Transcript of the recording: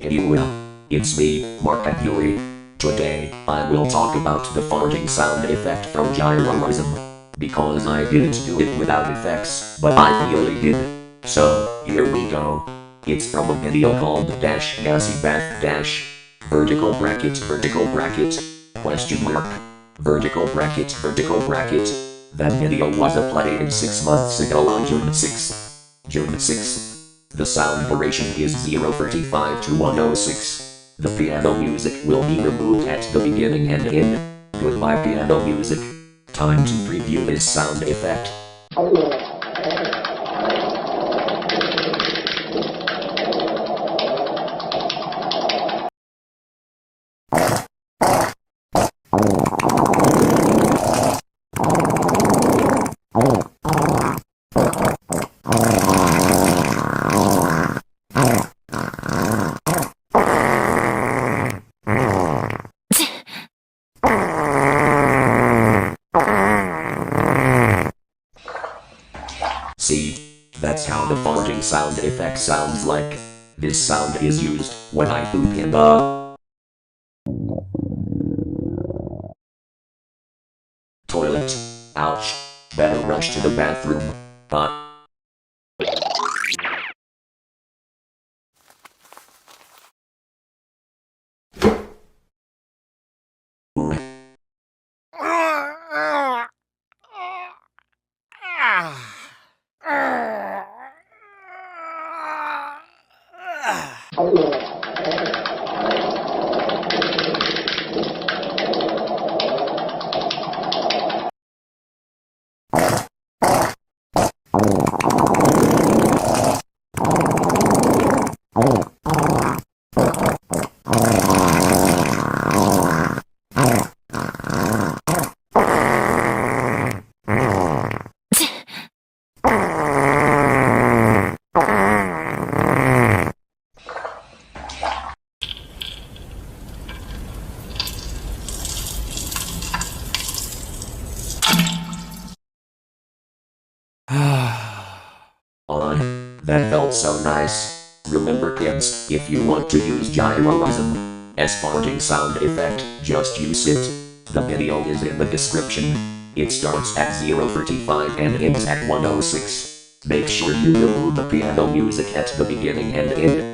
Hey, it's me, Markov Yuri. Today, I will talk about the farting sound effect from gyroism. Because I didn't do it without effects, but I really did. So, here we go. It's from a video called gassy bath vertical bracket, question mark, vertical bracket. That video was uploaded 6 months ago on June 6. June 6. The sound duration is 0:35 to 1:06. The piano music will be removed at the beginning and end. Goodbye piano music. Time to preview this sound effect. See, that's how the farting sound effect sounds like. This sound is used when I poop in the toilet. Ouch. Better rush to the bathroom. That felt so nice. Remember kids, if you want to use gyroism as farting sound effect, just use it. The video is in the description. It starts at 0:35 and ends at 1:06. Make sure you remove the piano music at the beginning and end.